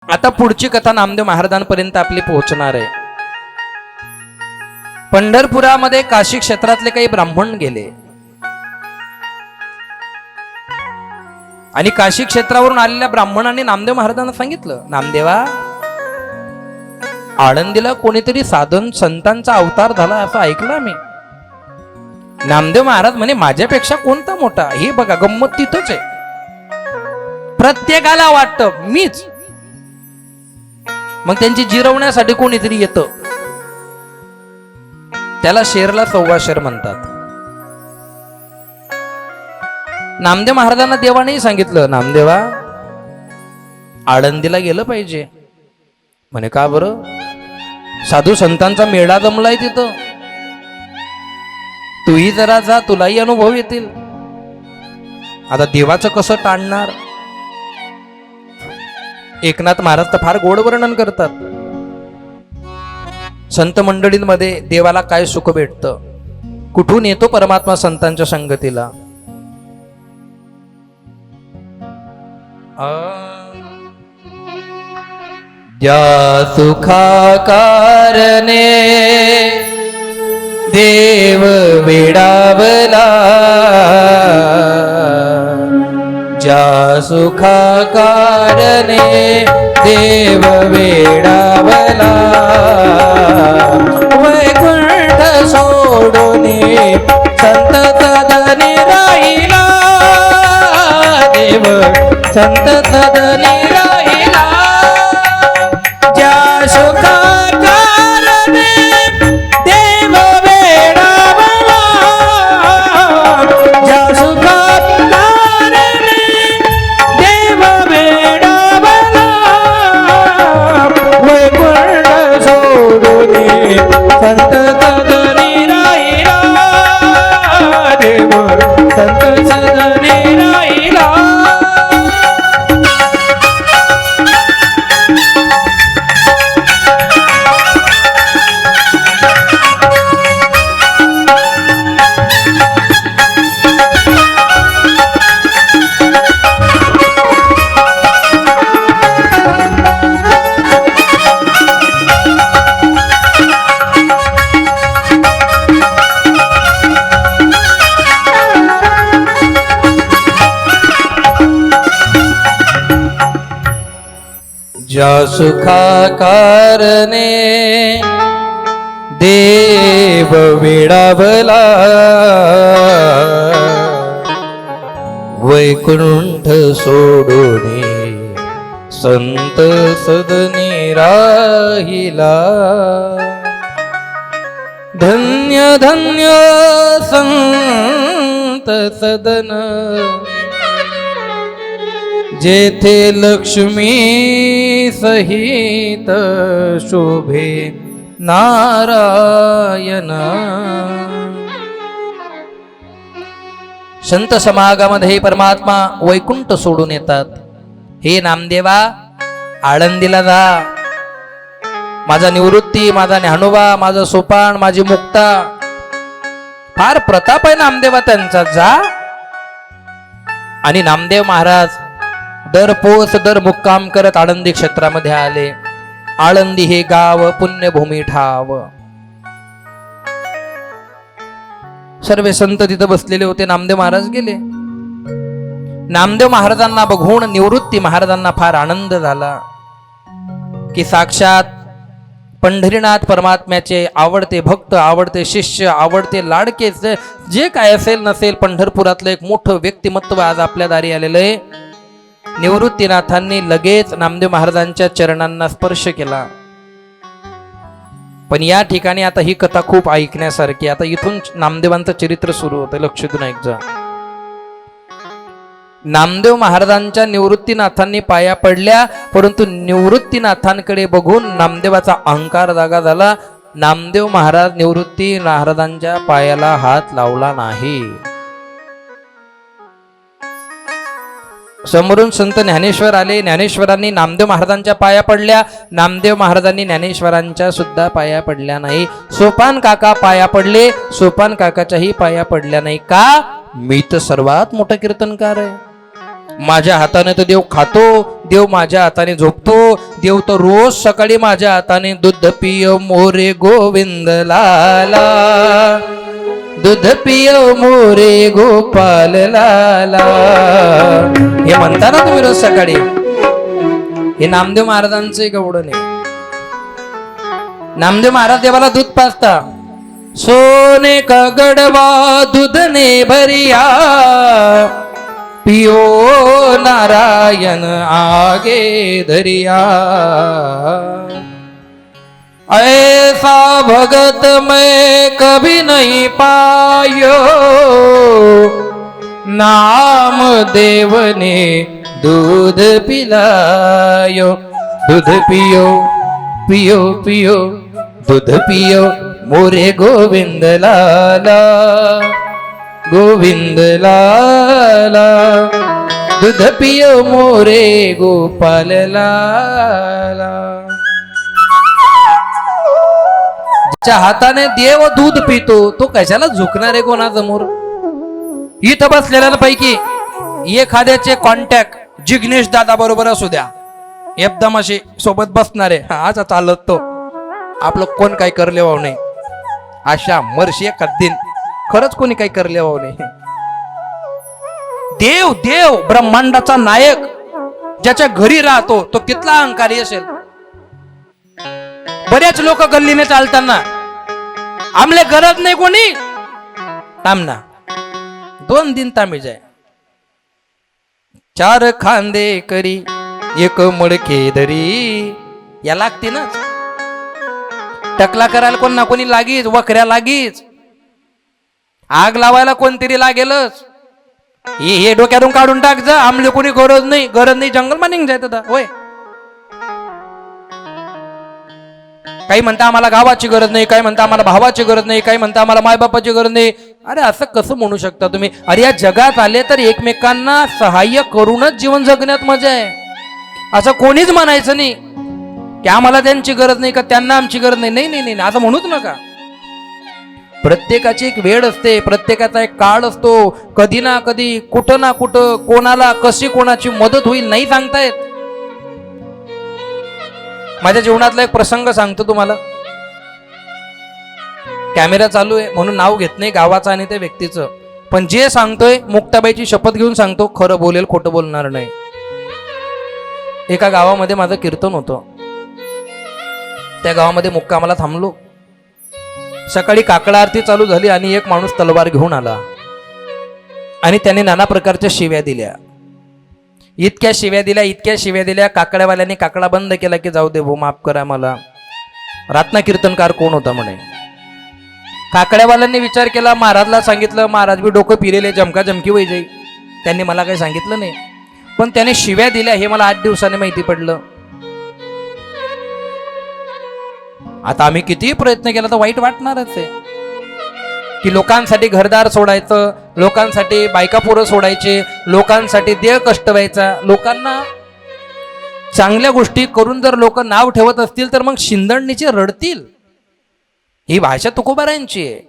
आता पुढची कथा नामदेव महाराजांपर्यंत आपली पोहोचणार आहे. पंढरपुरामध्ये काशी क्षेत्रातले काही ब्राह्मण गेले आणि काशी क्षेत्रावरून आलेल्या ब्राह्मणांनी नामदेव महाराजांना सांगितलं, नामदेवा, आळंदीला कोणीतरी साधन संतांचा अवतार झाला असं ऐकलं मी. नामदेव महाराज म्हणे, माझ्यापेक्षा कोणता मोठा? हे बघा, गंमत तिथंच आहे. प्रत्येकाला वाटतं मीच. मग त्यांची जिरवण्यासाठी कोणीतरी येतं, त्याला शेरला सव्वा शेर म्हणतात. नामदेव महाराजांना देवानेही सांगितलं, नामदेवा, आळंदीला गेलं पाहिजे. म्हणे, का बरं? साधू संतांचा मेळा जमलाय तिथं, तूही जरा जा, तुलाही अनुभव येतील. आता देवाचं कसं टाळणार? एकनाथ महाराज तर फार गोड वर्णन करतात. संत मंडळींमध्ये देवाला काय सुख भेटतं, कुठून येतो परमात्मा संतांच्या संगतीला. ज्या सुखा कारणे देव वेडावला, ज्या सुखा कारणे देव वेडावला, वैकुंठ सोडून संत सदनी राहिला, देव संत सदनी राहिला. ज्या सुखा कारणे देव वेडावला, ज्या सुखा संत सदनी राहिला, देव संत सदनी राहिला. ज्या सुखा कारणे देव वेडावला, वैकुंठ सोडून संत सदनी राहिला. धन्य धन्य संत सदन, जेथे लक्ष्मी सहित शोभे नारायण. संत समागामध्ये परमात्मा वैकुंठ सोडून येतात. हे नामदेवा, आळंदीला जा. माझा निवृत्ती, माझा ज्ञानोबा, माझा सोपान, माझी मुक्ता, फार प्रताप आहे नामदेवा त्यांचा, जा. आणि नामदेव महाराज दर पोच दर मुक्काम करत आळंदी क्षेत्रामध्ये आले. आळंदी हे गाव पुण्यभूमी ठाव. सर्व संत तिथं बसलेले होते. नामदेव महाराज गेले. नामदेव महाराजांना बघून निवृत्ती महाराजांना फार आनंद झाला की साक्षात पंढरीनाथ परमात्म्याचे आवडते भक्त, आवडते शिष्य, आवडते लाडके, जे काय असेल नसेल, पंढरपुरातलं एक मोठं व्यक्तिमत्व आज आपल्या दारी आलेलं आहे. निवृत्तीनाथांनी लगेच नामदेव महाराजांच्या चरणांना स्पर्श केला. पण या ठिकाणी आता ही कथा खूप ऐकण्यासारखी. आता इथून नामदेवांचं चरित्र सुरू होतं, लक्ष देऊन ऐकजा. नामदेव महाराजांच्या निवृत्तीनाथांनी पाया पडल्या, परंतु निवृत्तीनाथांकडे बघून नामदेवाचा अहंकार जागा झाला. नामदेव महाराज निवृत्ती महाराजांच्या पायाला हात लावला नाही. समोरून संत ज्ञानेश्वर आले. ज्ञानेश्वरांनी नामदेव महाराजांच्या पाया पडल्या. नामदेव महाराजांनी ज्ञानेश्वरांच्या सुद्धा पाया पडल्या नाही. सोपान काका पाया पडले, सोपान काकाच्याही पाया पडल्या नाही. का? मी तर सर्वात मोठा कीर्तनकार आहे. माझ्या हाताने तर देव खातो, देव माझ्या हाताने झोपतो, देव तर रोज सकाळी माझ्या हाताने दूध पिय मोरे गोविंद लाला, दूध पिय मोरे गोपाल लाला. हे म्हणता ना तुम्ही रोज सकाळी. हे नामदेव महाराजांचं गवडण आहे. नामदेव महाराज देवाला दूध पाजता. सोने का गडवा दूध ने भरिया, पियो नारायण आगे धरिया. ऐसा भगत मैं कभी नहीं पायो, नाम देव ने दूध पिलायो. दूध पियो पियो पियो दूध पियो मोरे गोविंद लाला, गोविंद लाला, दूध पियो मोरे गोपाल लाला. ज्याच्या हाताने देव दूध पितो तो कशाला झुकणार आहे कोणासमोर? इथं बसलेल्यांपैकी एखाद्याचे कॉन्टॅक्ट जिग्नेश दादा बरोबर असू द्या, एकदम असे सोबत बसणारे, आज चालत तो आपलं कोण काय करले वाव नाही, अशा मर्शी एखाद दिन खरंच कोणी काही करले वाव नाही. देव देव ब्रह्मांडाचा नायक ज्याच्या घरी राहतो तो कितला अहंकारी असेल. बरेच लोक गल्लीने चालताना आमले गरज नाही कोणी थांबना, 2 दिन तांबी जाय, 4 खांदे करी एक मडके धरी, या लागते ना. टकला करायला कोण ना कोणी लागीच, वखऱ्या लागीच, आग लावायला कोणतरी लागेलच. हे डोक्यातून काढून टाक जा, आमले कोणी गरज नाही, जंगल मा निघ जायचं होय. काही म्हणता आम्हाला गावाची गरज नाही, काही म्हणता आम्हाला भावाची गरज नाही, काही म्हणता आम्हाला मायबापाची गरज नाही. अरे असं कसं म्हणू शकता तुम्ही? अरे या जगात आले तर एकमेकांना सहाय्य करूनच जीवन जगण्यात मजा आहे. असं कोणीच म्हणायचं नाही की आम्हाला त्यांची गरज नाही का त्यांना आमची गरज नाही. नाही नाही नाही, असं म्हणूच नका. प्रत्येकाची एक वेळ असते, प्रत्येकाचा एक काळ असतो. कधी ना कधी कुठं ना कुठं कोणाला कशी कोणाची मदत होईल नाही सांगता येत. माझ्या जीवनातला एक प्रसंग सांगतो तुम्हाला. कॅमेरा चालू आहे म्हणून नाव घेत नाही गावाचं आणि त्या व्यक्तीचं, पण जे सांगतोय मुक्ताबाईची शपथ घेऊन सांगतो, खरं बोलेल, खोटं बोलणार नाही. एका गावामध्ये माझं कीर्तन होतं. त्या गावामध्ये मुक्कामाला थांबलो. सकाळी काकडा आरती चालू झाली आणि एक माणूस तलवार घेऊन आला आणि त्याने नाना प्रकारच्या शिव्या दिल्या. इतक्या शिव्या दिल्या. काकड्यावाल्याने काकडा बंद केला की जाऊ दे भाऊ, माफ करा मला. रात्ना कीर्तनकार कोण होता म्हणे. काकड्यावाल्यांनी विचार केला, महाराजला सांगितलं, महाराज बी डोकं फिरेले, जमका जमकी वय जाई. त्यांनी मला काही सांगितलं नाही, पण त्याने शिव्या दिल्या हे मला 8 दिवसांनी माहिती पडलं. आता आम्ही कितीही प्रयत्न केला तर वाईट वाटणारच आहे की लोकांसाठी घरदार सोडायचं, लोकांसाठी बायका पोरं सोडायचे, लोकांसाठी देह कष्ट व्हायचा. लोकांना चांगल्या गोष्टी करून जर लोक नाव ठेवत असतील तर मग शिंदणीचे रडतील. ही भाषा तुकोबारायांची आहे.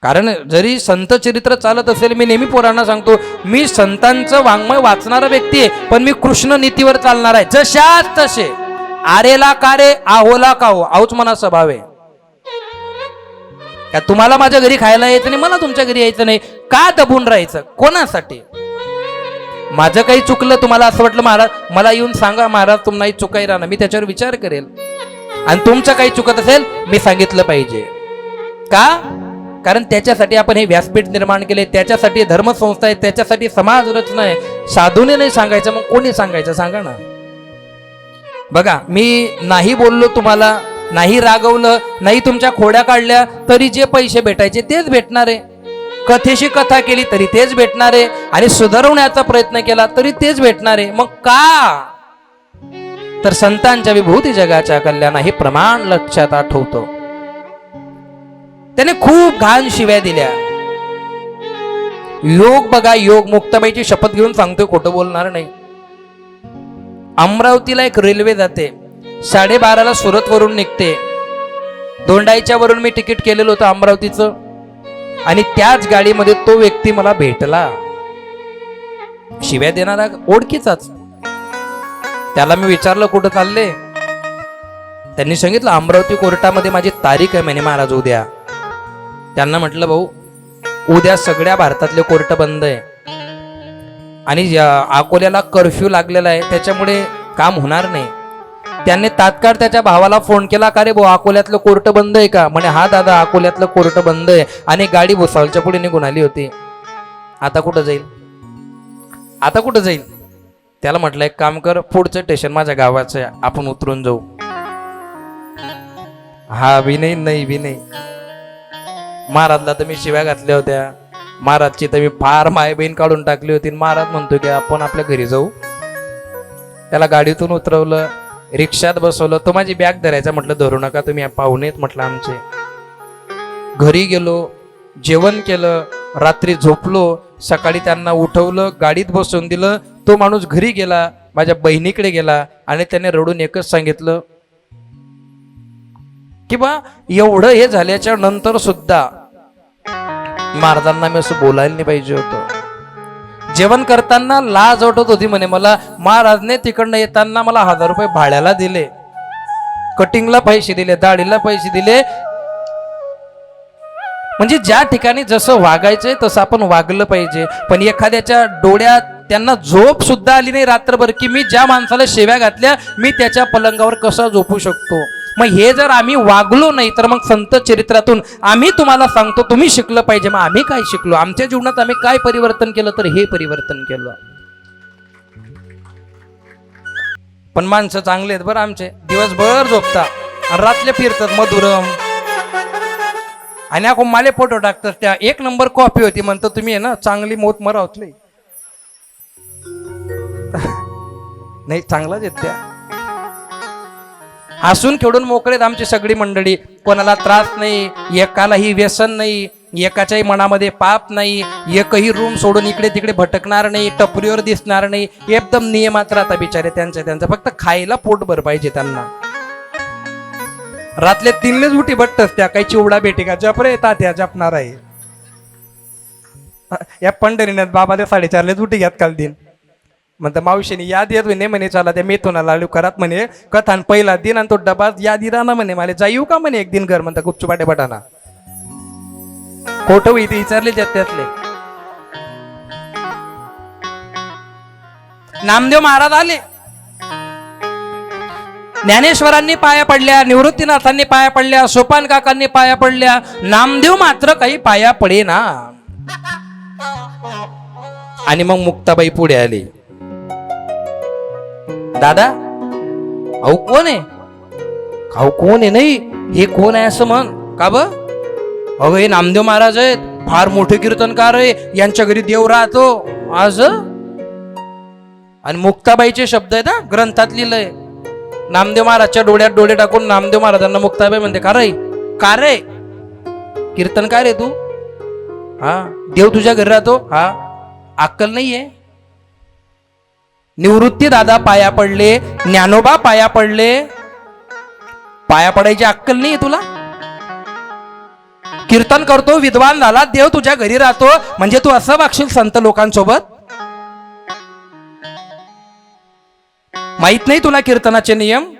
कारण जरी संत चरित्र चालत असेल, मी नेहमी पोरांना सांगतो, मी संतांचं वाङ्मय वाचणारा व्यक्ती आहे, पण मी कृष्ण नीतीवर चालणार आहे. जशाच तसे, आरेला कारे आहोला काहो, आहोच मना स्वभाव आहे. का तुम्हाला माझ्या घरी खायला यायचं नाही, मला तुमच्या घरी यायचं नाही, का दबून राहायचं कोणासाठी? माझं काही चुकलं, तुम्हाला असं वाटलं महाराज मला येऊन सांगा, महाराज तुम नाही चुकाई राहणार, मी त्याच्यावर विचार करेल. आणि तुमचं काही चुकत असेल मी सांगितलं पाहिजे. का? कारण त्याच्यासाठी आपण हे व्यासपीठ निर्माण केले, त्याच्यासाठी धर्मसंस्था आहे, त्याच्यासाठी समाज रचना आहे. साधूने नाही सांगायचं मग कोणी सांगायचं सांगा ना. बघा, मी नाही बोललो तुम्हाला, नाही रागवलं, नाही तुमच्या खोड्या काढल्या, तरी जे पैसे भेटायचे तेच भेटणार आहे. कथेशी कथा केली तरी तेच भेटणार आहे, आणि सुधारवण्याचा प्रयत्न केला तरी तेच भेटणार आहे. मग का? तर संतांच्या विभूती जगाच्या कल्याण हे प्रमाण लक्षात आठवतो. त्याने खूप घाण शिव्या दिल्या. योग बघा, योग. मुक्ताबाईची शपथ घेऊन सांगतोय, खोटं बोलणार नाही. अमरावतीला एक रेल्वे जाते, 12:30ला सुरत वरून निघते. दोंडाईच्या वरून मी तिकीट केलेलं होतं अमरावतीचं, आणि त्याच गाडीमध्ये तो व्यक्ती मला भेटला. शिव्या देणारा ओळखीचाच. त्याला मी विचारलं कुठं चालले. त्यांनी सांगितलं अमरावती कोर्टामध्ये माझी तारीख आहे म्हणे महाराज उद्या. त्यांना म्हटलं भाऊ उद्या सगळ्या भारतातले कोर्ट बंद आहे आणि अकोल्याला कर्फ्यू लागलेला आहे, त्याच्यामुळे काम होणार नाही. त्यांनी तात्काळ त्याच्या भावाला फोन केला, का रे भाऊ अकोल्यातलं कोर्ट बंद आहे का? म्हणे हा दादा अकोल्यातलं कोर्ट बंद आहे. आणि गाडी भुसावळच्या पुढे निघून आली होती. आता कुठं जाईल, आता कुठं जाईल? त्याला म्हटलं एक काम कर, पुढचं स्टेशन माझ्या गावाचं आहे, आपण उतरून जाऊ. हा बी नाही, नाही बी नाही. महाराजला तर मी शिव्या घातल्या होत्या, महाराजची तर मी फार माय बहीण काढून टाकली होती. महाराज म्हणतो की आपण आपल्या घरी जाऊ. त्याला गाडीतून उतरवलं, रिक्षात बसवलं. तो माझी बॅग धरायचा, म्हटलं धरू नका तुम्ही पाहुणेत म्हटलं आमचे. घरी गेलो, जेवण केलं, रात्री झोपलो, सकाळी त्यांना उठवलं, गाडीत बसवून दिलं. तो माणूस घरी गेला, माझ्या बहिणीकडे गेला आणि त्याने रडून एकच सांगितलं की बा एवढं हे झाल्याच्या नंतर सुद्धा महाराजांना मी असं बोलायला नाही पाहिजे होतं. जेवण करताना लाज वाटत होती म्हणे मला. महाराजने तिकडनं येताना मला 1000 रुपये भाड्याला दिले, कटिंगला पैसे दिले, दाढीला पैसे दिले. म्हणजे ज्या ठिकाणी जसं वागायचंय तसं आपण वागलं पाहिजे. पण एखाद्याच्या डोळ्यात त्यांना झोप सुद्धा आली नाही रात्रभर, की मी ज्या माणसाला शेव्या घातल्या मी त्याच्या पलंगावर कसा झोपू शकतो. मग हे जर आम्ही वागलो नाही तर मग संत चरित्रातून आम्ही तुम्हाला सांगतो तुम्ही शिकलं पाहिजे. मग आम्ही काय शिकलो, आमच्या जीवनात आम्ही काय परिवर्तन केलं, तर हे परिवर्तन केलं. पण माणसं चांगले आहेत बरं आमचे, दिवसभर झोपतात आणि रात्री फिरतात मधुरम. आणि आपण माले फोटो टाकतात, त्या 1 नंबर कॉफी होती म्हणतो तुम्ही आहे ना चांगली मोत मरावतली. नाही चांगलाच आहेत त्या. हसून खेळून मोकळेत आमची सगळी मंडळी. कोणाला त्रास नाही, एकालाही व्यसन नाही, एकाच्याही मनामध्ये पाप नाही. एकही रूम सोडून इकडे तिकडे भटकणार नाही, टपरीवर दिसणार नाही. एकदम नियमात राहता बिचारे त्यांचं. फक्त खायला पोटभर पाहिजे त्यांना. रातले 3लेच उठी बट्टस त्या, काही चिवडा भेटे का जप रे तात्या जपणार आहे. या पंढरीनाथ बाबाला 4:30लेच उठी घ्यात काल दिन. म्हणतं मावशीने याद येत नाही म्हणे, चला त्या मेथुना लाडू करात म्हणे कथान पहिला दिन, आणि तो डबा यादी राहणार म्हणे. मला जाईव का म्हणे एक दिन घर, म्हणता गुपचुपाटे बटाना खोटं इथे विचारले त्यातले. नामदेव महाराज आले, ज्ञानेश्वरांनी पाया पडल्या, निवृत्तीनाथांनी पाया पडल्या, सोपान काकांनी पाया पडल्या. नामदेव मात्र काही पाया पडे ना. आणि मग मुक्ताबाई पुढे आली. दादा अहो कोण आहे? अहो कोण आहे? नाही हे कोण आहे असं म्हण. का ब? अहो हे नामदेव महाराज आहेत, फार मोठे कीर्तनकार आहे, यांच्या घरी देव राहतो आज. आणि मुक्ताबाईचे शब्द आहेत हा ग्रंथात लिहिलंय. नामदेव महाराजच्या डोळ्यात डोळे टाकून नामदेव महाराजांना मुक्ताबाई म्हणते, का रे कीर्तनकार आहे तू? हा. देव तुझ्या घरी राहतो? हा. अक्कल नाहीये? निवृत्ती दादा पाया पडले, ज्ञानोबा पाया पडले, पाया पडायची अक्कल नाहीये तुला? कीर्तन करतो, विद्वान झाला, देव तुझ्या घरी राहतो, म्हणजे तू असं वागशील संत लोकांसोबत? माहित नाही तुला कीर्तनाचे नियम?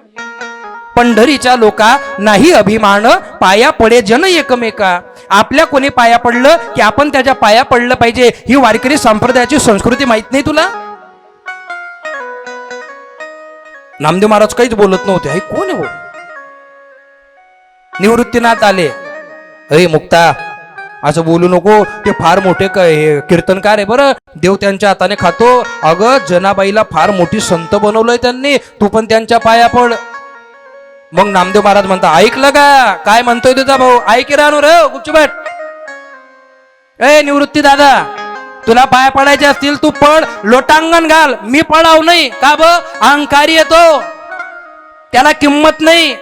पंढरीच्या लोका नाही अभिमान, पाया पडे जन एकमेका. आपल्या कोणी पाया पडलं की आपण त्याच्या पाया पडलं पाहिजे, ही वारकरी संप्रदायाची संस्कृती माहित नाही तुला? नामदेव महाराज काहीच बोलत नव्हते. हे कोण आहे हो? निवृत्तीनाथ आले. अरे मुक्ता असं बोलू नको, ते फार मोठे कीर्तनकार आहे बरं, देव त्यांच्या हाताने खातो. अगं जनाबाईला फार मोठी संत बनवलंय त्यांनी, तू पण त्यांच्या पाया पड. मग नामदेव महाराज म्हणता, ऐकलं का काय म्हणतोय तुझा भाऊ? ऐक राहणार रे गुपचुपट. ए निवृत्ती दादा, तुला पाया पडायचे असतील तू पड, लोटांगण घाल, मी पडाव नाही. का ब? अहंकारी येतो, त्याला किंमत नाही.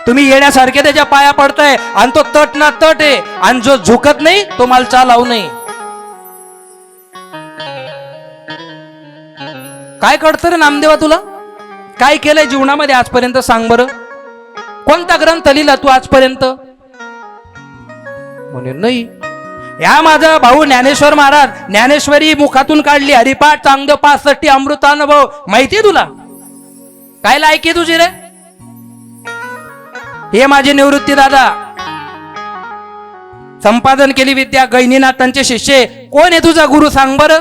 तुम्ही येण्यासारखे त्याच्या पाया पडताय, आणि तो तट ना तट आहे, आणि जो झुकत नाही तो मला चालाव नाही. काय कळतं रे नामदेवा तुला? काय केलंय जीवनामध्ये आजपर्यंत सांग बरं? कोणता ग्रंथ लिहिला तू आजपर्यंत? म्हणे नाही. या माझा भाऊ ज्ञानेश्वर महाराज, ज्ञानेश्वरी मुखातून काढली, हरिपाठ चांगदेव 65 अमृतानुभव. माहितीये तुला काय लायकी तुझी रे? हे माझे निवृत्ती दादा, संपादन केली विद्या, गैनीनाथांचे शिष्य. कोण आहे तुझा गुरु सांग बर?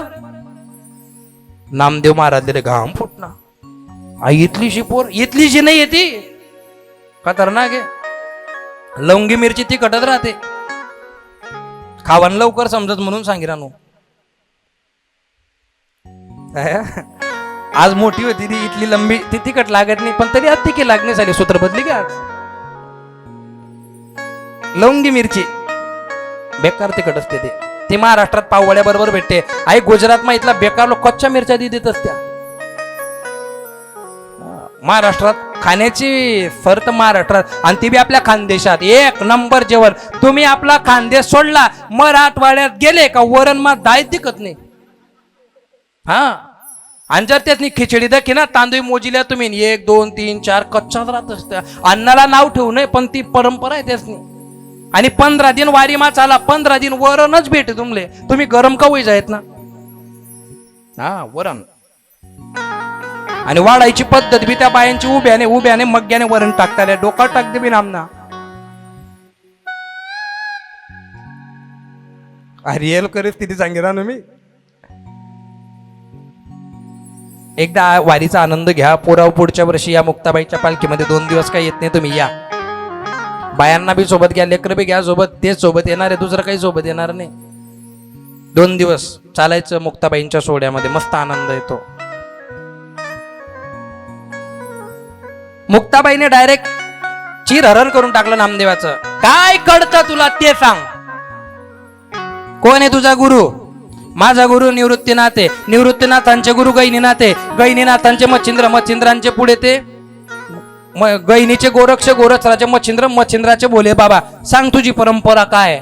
नामदेव महाराज दिले घाम फुटना. आई इथलीशी पोर, इथलीशी नाही येते, खतरनाक आहे. लवंगी मिरची ती कटत राहते, खावन लवकर समजत म्हणून सांगितलं नो. आज मोठी होती ती इथली लंबी, ती तिखट लागत नाही, पण तरी आज तिखट लागणे झाली. सूत्र बदली का आज? लवंगी मिरची बेकार तिखट असते ते महाराष्ट्रात पाववड्या बरोबर भेटते. आई गुजरात मा इथला बेकार लोक कच्च्या मिरच्या देत असत्या. महाराष्ट्रात खाण्याची फरत महाराष्ट्रात, आणि ती बी आपल्या खानदेशात एक नंबर जेवण. तुम्ही आपला खानदेश सोडला, मराठवाड्यात गेले का वरण मा डाळ दिकत नाही. हा, आणि जर त्यातनी खिचडी दखी ना तांदूळ मोजिल्या तुम्ही 1 2 3 4 कच्चाच राहत असत्या. अन्नाला नाव ठेवू नये, पण ती परंपरा आहे त्यासनी. आणि 15 दिन वारी मा चाला, 15 दिन वरणच भेटे तुमले. तुम्ही गरम का होई जायत ना. हा, वरण. आणि वाढायची पद्धत बी त्या बायांची उभ्याने मग्याने वरण टाकताले, डोकं टाकते बी नामना. रिअल परिस्थिती सांगितला ना मी. एकदा वारीचा आनंद घ्या. पोराव पुढच्या वर्षी या मुक्ताबाईच्या पालखीमध्ये 2 दिवस काही येत नाही, तुम्ही या. बायांना बी सोबत घ्या, लेकर बी घ्या सोबत. तेच सोबत येणार आहे, दुसरं काही सोबत येणार नाही. 2 दिवस चालायचं मुक्ताबाईंच्या सोहळ्यामध्ये, मस्त आनंद येतो. मुक्ताबाईने डायरेक्ट चिरहरण करून टाकलं नामदेवाचं. काय कळतं तुला ते सांग. कोण आहे तुझा गुरु? माझा गुरु निवृत्तीनाथ आहे. निवृत्तीनाथांचे गुरु गैनीनाथ आहे. गैनीनाथांचे मच्छिंद्र, मच्छिंद्रांचे पुढे ते गैनीचे गोरक्ष, गोरक्षराचे मच्छिंद्र, मच्छिंद्राचे भोले बाबा. सांग तुझी परंपरा काय?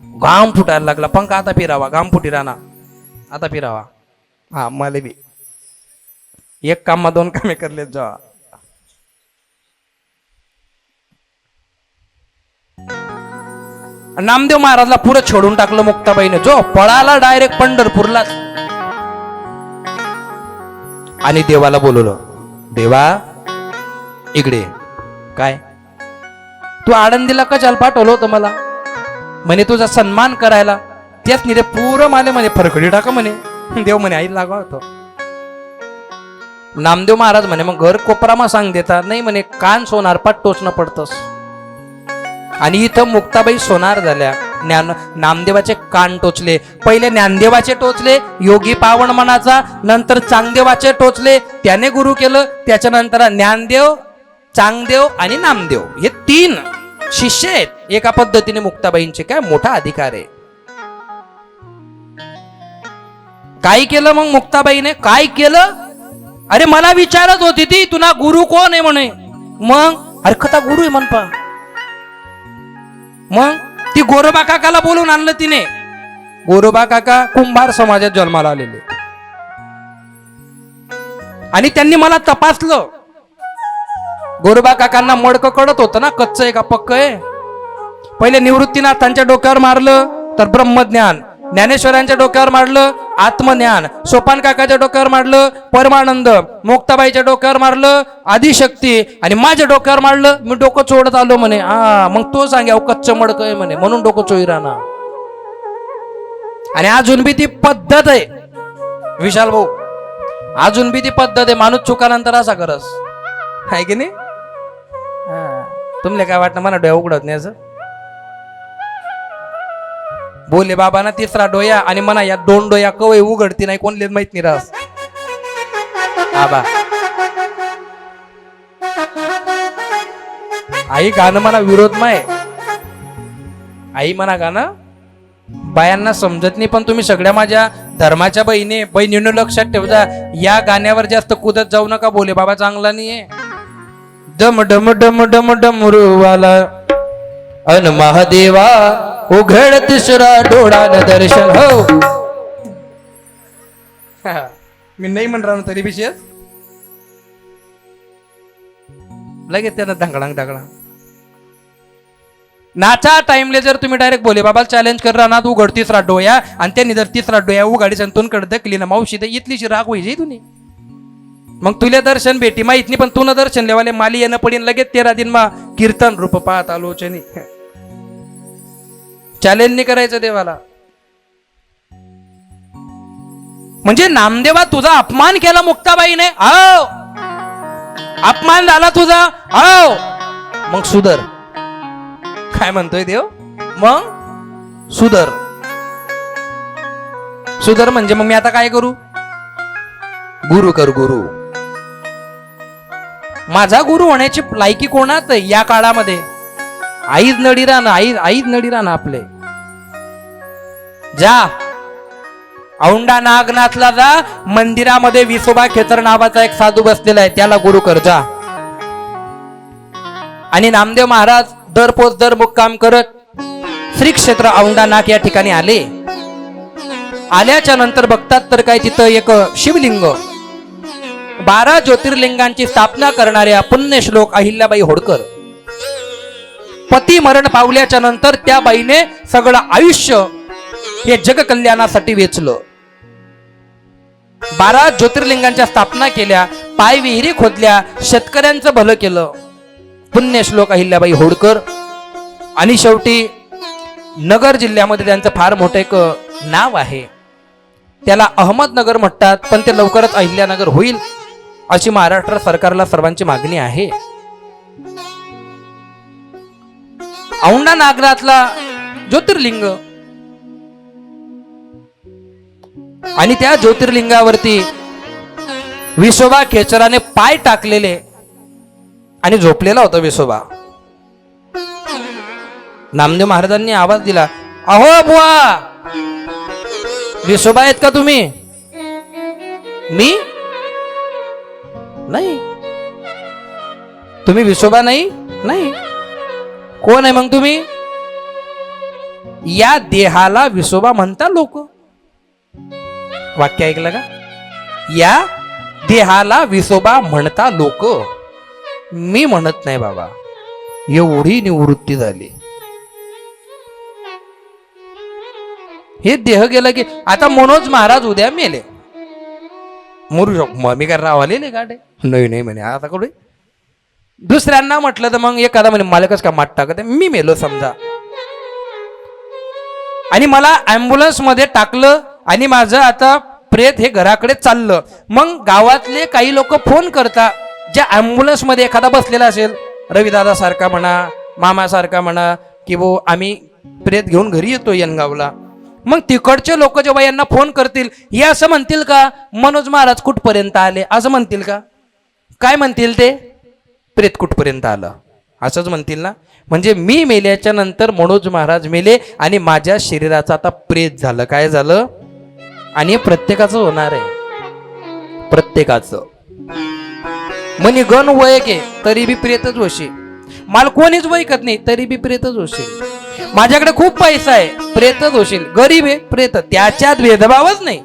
घाम फुटायला लागला. पंखा आता फिरावा, घाम फुटी राहणार, आता फिरावा. हा, मला बी एक काम 2 कामे करलेत जा. नामदेव महाराजला पुरं छोडून टाकलं मुक्ताबाईने. जो पळाला डायरेक्ट पंढरपूरला. आणि देवाला बोलवलं, देवा इकडे. काय तू आळंदीला कशाला पाठवलं होतं मला? म्हणे तुझा सन्मान करायला. तेच नाही रे पुरं माले म्हणे फरकडी टाका म्हणे. देव म्हणे आई लागा होतो. नामदेव महाराज म्हणे मग घर कोपरामा सांग देता. नाही म्हणे कान सोनार पाट टोचणं पडतस. आणि इथं मुक्ताबाई सोनार झाल्या. नामदेवाचे कान टोचले. पहिले ज्ञानदेवाचे टोचले, योगी पावण मनाचा. नंतर चांगदेवाचे टोचले, त्याने गुरु केलं. त्याच्यानंतर ज्ञानदेव, चांगदेव आणि नामदेव हे 3 शिष्य आहेत. एका पद्धतीने मुक्ताबाईंचे काय मोठा अधिकार आहे. काय केलं मग मुक्ताबाईने? काय केलं? अरे मला विचारत होती ती, तुला गुरु कोण आहे म्हणे. मग अरे कथा गुरु आहे म्हणपा. मग ती गोरोबा काकाला बोलून आणलं तिने. गोरोबा काका कुंभार समाजात जन्माला आलेले. आणि त्यांनी मला तपासलं. गोरोबा काकांना मडकं कळत होतं ना, कच्च आहे का पक्क आहे. पहिले निवृत्तीनाथांच्या डोक्यावर मारलं तर ब्रह्मज्ञान, ज्ञानेश्वरांच्या डोक्यावर मारलं आत्मज्ञान, सोपान काकाच्या डोक्यावर मारलं परमानंद, मुक्ताबाईच्या डोक्यावर मारलं आदिशक्ती, आणि माझ्या डोक्यावर मारलं मी डोकं चोडत आलो म्हणे. हा, मग तो सांग्या कच्च मडकं आहे म्हणे, म्हणून डोकं चोई राहणार. आणि अजून बी ती पद्धत आहे विशाल भाऊ, अजून बी ती पद्धत आहे. माणूस चुकानंतर असा करस आहे की नाही. तुमले काय वाटतं मला डोळा उघडत नाही असं. बोले बाबा ना 3रा डोया आणि म्हणा या 2 डोया कवय उघडती नाही, कोणलेच माहित नाही रास. आबा आई गाणं म्हणा विरोध माय. आई म्हणा गाणं बायांना समजत नाही, पण तुम्ही सगळ्या माझ्या धर्माच्या बहिणीनं लक्षात ठेवता. या गाण्यावर जास्त कुदत जाऊ नका. बोले बाबा चांगला नाहीये. डम डम डम डम डमरुवाला अन महादेवा उघड 3रा डोळा न दर्शन हो. मी नाही म्हणणार तरी विशेष लगेच त्यांना ढंगळांग ढगळा. नाचा टाइमले जर तुम्ही डायरेक्ट बोले बाबा चॅलेंज कर रहा ना तू उघड तिसरा डोया आणि त्यांनी जर तिसरा डोया उघाडी संतून कडे दकली ना मावशी तर इथलीशी राग होई तुम्ही मग तुला दर्शन भेटी मा इथनी पण तुला दर्शन लेवाले माली येणं पडीन लगेच 13 दिन मा कीर्तन रूप पाहत आलोचनी चॅलेंज नाही करायचं देवाला. म्हणजे नामदेवा तुझा अपमान केला मुक्ताबाईने आओ अपमान झाला तुझा आओ मग सुधर. काय म्हणतोय देव मग सुधर सुधर म्हणजे मग मी आता काय करू गुरु कर गुरु. माझा गुरु होण्याची लायकी कोणात या काळामध्ये आईच नडी राहणं आईच नडी राहणं आपले. जा औंढा नागनाथला जा मंदिरामध्ये विसोबा खेचर नावाचा एक साधू बसलेला आहे त्याला गुरु कर जा. आणि नामदेव महाराज दर पोच दर मुक्काम करत श्री क्षेत्र औंढा नाग या ठिकाणी आले. आल्याच्या नंतर बघतात तर काय तिथं एक शिवलिंग 12 ज्योतिर्लिंगांची स्थापना करणाऱ्या पुण्यश्लोक अहिल्याबाई होळकर पती मरण पावल्याच्या नंतर त्या बाईने सगळं आयुष्य हे जग कल्याणासाठी वेचलं. 12 ज्योतिर्लिंगांच्या स्थापना केल्या पाय विहिरी खोदल्या शेतकऱ्यांचं भलं केलं पुण्यश्लोक अहिल्याबाई होळकर. आणि शेवटी नगर जिल्ह्यामध्ये त्यांचं फार मोठं एक नाव आहे. त्याला अहमदनगर म्हणतात पण ते लवकरच अहिल्यानगर होईल अशी महाराष्ट्र सरकारला सर्वांची मागणी आहे. औंढा नागनाथला ज्योतिर्लिंग आणि त्या ज्योतिर्लिंगावरती विसोबा खेचराने पाय टाकलेले आणि झोपलेला होता विसोबा. नामदेव महाराजांनी आवाज दिला अहो बुवा विसोबा आहेत का तुम्ही. मी नाही. तुम्ही विसोबा नाही नाही कोण आहे मग तुम्ही. या देहाला विसोबा म्हणता लोक. वाक्य ऐकलं का. या देहाला विसोबा म्हणता लोक मी म्हणत नाही बाबा. एवढी निवृत्ती झाली. हे देह गेलं की आता मनोज महाराज उद्या मेले मरू शकतो मी काय रावलेले गाडे नाही नाही म्हणे आता कडे दुसऱ्यांना म्हटलं तर मग एखादा म्हणे मालकच का माट टाकत मी मेलो समजा आणि मला ऍम्ब्युलन्स मध्ये टाकलं आणि माझं आता प्रेत हे घराकडे चाललं. मग गावातले काही लोक फोन करता ज्या ऍम्ब्युलन्स मध्ये एखादा बसलेला असेल रविदादा सारखा म्हणा मामा सारखा म्हणा की वो आम्ही प्रेत घेऊन घरी येतो यनगावला. मग तिकडचे लोक जेव्हा यांना फोन करतील हे असं म्हणतील का मनोज महाराज कुठपर्यंत आले असं म्हणतील का. काय म्हणतील ते प्रेत कुठपर्यंत आलं असंच म्हणतील ना. म्हणजे मी मेल्याच्या नंतर मनोज महाराज मेले आणि माझ्या शरीराचं आता प्रेत झालं. काय झालं आणि प्रत्येकाचं होणार आहे प्रत्येकाचं. म्हणे गण वयक आहे तरी बी प्रेतच होशी. मला कोणीच वैकत नाही तरी बी प्रेतच होशील. माझ्याकडे खूप पैसा आहे प्रेतच होशील. गरीब आहे प्रेत. त्याच्यात भेदभावच नाही.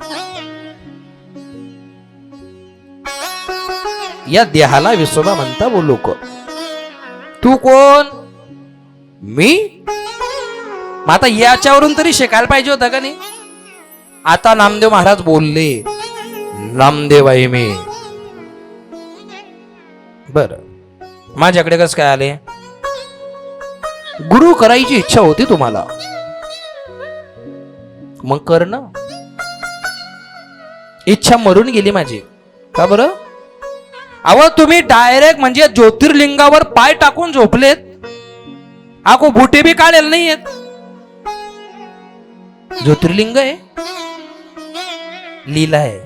या देहाला विसोबा म्हणता वो लोक. तू कोण मी. आता याच्यावरून तरी शिकायला पाहिजे होता का नाही. आता नामदेव महाराज बोलले नामदेव आहे मी. बर माझ्याकडे कसं काय आले. गुरु करायची इच्छा होती तुम्हाला मग कर ना. इच्छा मरून गेली माझी. का बरं अहो तुम्ही डायरेक्ट म्हणजे ज्योतिर्लिंगावर पाय टाकून झोपलेत. आको बुटे बी काढेल नाहीयेत. ज्योतिर्लिंग आहे लीला आहे.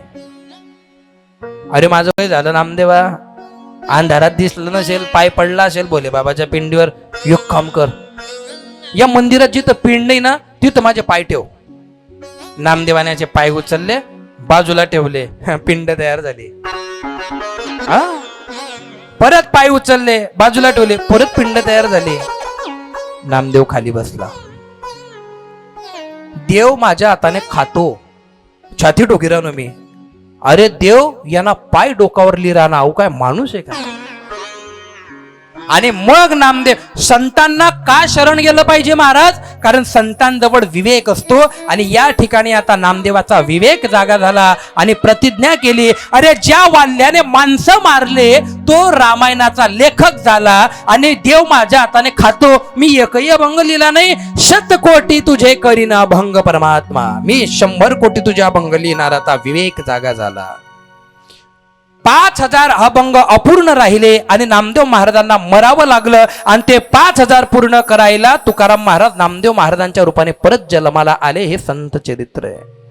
अरे माझं काय झालं नामदेवा अंधारात दिसलं नसेल पाय पडला असेल भोले बाबाच्या पिंडीवर. एक काम कर या मंदिरात जिथं पिंड नाही ना तिथं माझे पाय ठेव. नामदेवाण्याचे पाय उचलले बाजूला ठेवले पिंड तयार झाली. हा परत पाय उचलले बाजूला ठेवले परत पिंड तयार झाली. नामदेव खाली बसला. देव माझ्या हाताने खातो. छाती टोकी राहणं मी. अरे देव यांना पाय डोकावर लिहिरा ना. अहो काय माणूस आहे का. आणि मग नामदेव संतांना का शरण गेलं पाहिजे महाराज? कारण संतांजवळ विवेक असतो. आणि या ठिकाणी आता नामदेवाचा विवेक जागा झाला आणि प्रतिज्ञा केली, अरे ज्या वाल्याने माणसं मारले तो रामायणाचा लेखक झाला आणि देव माझ्या हाताने खातो. मी एकही अभंग लिहिला नाही. 100 कोटी तुझे करीन अभंग परमात्मा, मी 100 कोटी तुझ्या अभंग लिहिणार. आता विवेक जागा झाला. 5000 अभंग अपूर्ण राहिले आणि नामदेव महाराजांना मरावं लागलं. आणि ते 5000 पूर्ण करायला तुकाराम महाराज नामदेव महाराजांच्या रूपाने परत जन्माला आले. हे संत चरित्र आहे.